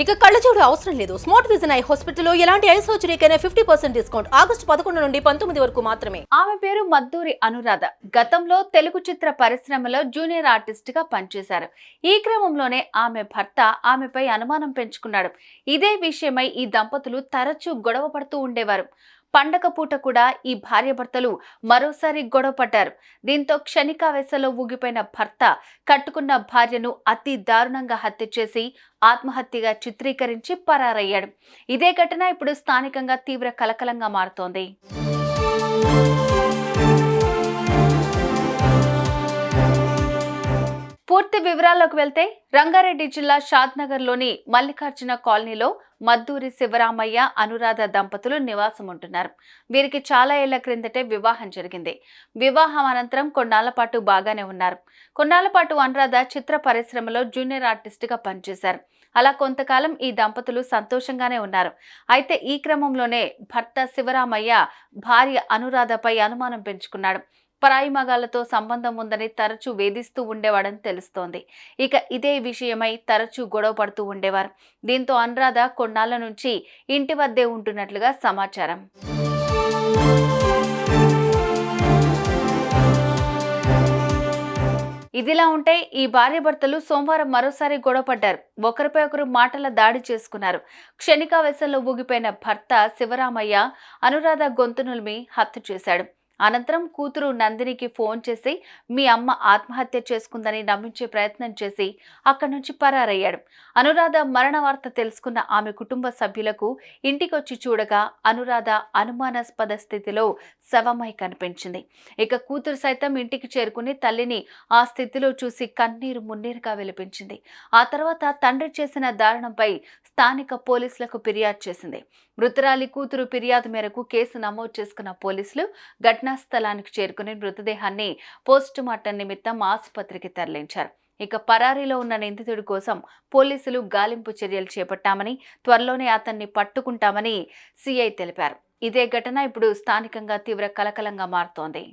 ఇక కళ్ళజోడు అవసరం లేదు. స్మార్ట్ విజన్ ఐ హాస్పిటల్లో ఎలాంటి ఐ సర్జరీకైనా 50% డిస్కౌంట్. ఆగస్టు 11 నుండి 19 వరకు మాత్రమే. ఆమె పేరు మద్దూరి అనురాధ. గతంలో తెలుగు చిత్ర పరిశ్రమలో జూనియర్ ఆర్టిస్ట్ గా పనిచేశారు. ఈ క్రమంలోనే ఆమె భర్త ఆమెపై అనుమానం పెంచుకున్నాడు. ఇదే విషయమై ఈ దంపతులు తరచూ గొడవ పడుతూ ఉండేవారు. పండగ పూట కూడా ఈ భార్యాభర్తలు మరోసారి గొడవ పడ్డారు. దీంతో క్షణికావేశంలో ఊగిపోయిన భర్త కట్టుకున్న భార్యను అతి దారుణంగా హత్య చేసి ఆత్మహత్యగా చిత్రీకరించి పరారయ్యాడు. ఇదే ఘటన ఇప్పుడు స్థానికంగా తీవ్ర కలకలంగా మారుతోంది. పూర్తి వివరాల్లోకి వెళ్తే రంగారెడ్డి జిల్లా షాద్నగర్లోని మల్లికార్జున కాలనీలో మద్దూరి శివరామయ్య అనురాధ దంపతులు నివాసం ఉంటున్నారు. వీరికి చాలా ఏళ్ల క్రిందటే వివాహం జరిగింది. వివాహం అనంతరం కొన్నాళ్ల పాటు బాగానే ఉన్నారు. కొన్నాళ్ల పాటు అనురాధ చిత్ర పరిశ్రమలో జూనియర్ ఆర్టిస్ట్గా పనిచేశారు. అలా కొంతకాలం ఈ దంపతులు సంతోషంగానే ఉన్నారు. అయితే ఈ క్రమంలోనే భర్త శివరామయ్య భార్య అనురాధపై అనుమానం పెంచుకున్నాడు. పరాయి మగాళ్లతో సంబంధం ఉందని తరచూ వేధిస్తూ ఉండేవాడని తెలుస్తోంది. ఇక ఇదే విషయమై తరచూ గొడవ పడుతూ ఉండేవారు. దీంతో అనురాధ కొన్నాళ్ల నుంచి ఇంటి వద్దే ఉంటున్నట్లుగా సమాచారం. ఇదిలా ఉంటే ఈ భార్యాభర్తలు సోమవారం మరోసారి గొడవపడ్డారు. ఒకరిపై ఒకరు మాటల దాడి చేసుకున్నారు. క్షణికావేశంలో ఊగిపోయిన భర్త శివరామయ్య అనురాధ గొంతు నులిమి హత్య చేశాడు. అనంతరం కూతురు నందినికి ఫోన్ చేసి మీ అమ్మ ఆత్మహత్య చేసుకుందని నమ్మించే ప్రయత్నం చేసి అక్కడి నుంచి పరారయ్యాడు. అనురాధ మరణ వార్త తెలుసుకున్న ఆమె కుటుంబ సభ్యులకు ఇంటికొచ్చి చూడగా అనురాధ అనుమానాస్పద స్థితిలో శవమై కనిపించింది. ఇక కూతురు సైతం ఇంటికి చేరుకుని తల్లిని ఆ స్థితిలో చూసి కన్నీరు మున్నీరుగా విలపించింది. ఆ తర్వాత తండ్రి చేసిన దారుణంపై స్థానిక పోలీసులకు ఫిర్యాదు చేసింది. మృతురాలి కూతురు ఫిర్యాదు మేరకు కేసు నమోదు చేసుకున్న పోలీసులు ఘటనా స్థలానికి చేరుకుని మృతదేహాన్ని పోస్టుమార్టం నిమిత్తం ఆసుపత్రికి తరలించారు. ఇక పరారీలో ఉన్న నిందితుడి కోసం పోలీసులు గాలింపు చర్యలు చేపట్టామని, త్వరలోనే అతన్ని పట్టుకుంటామని సిఐ తెలిపారు. ఇదే ఘటన ఇప్పుడు స్థానికంగా తీవ్ర కలకలంగా మారుతోంది.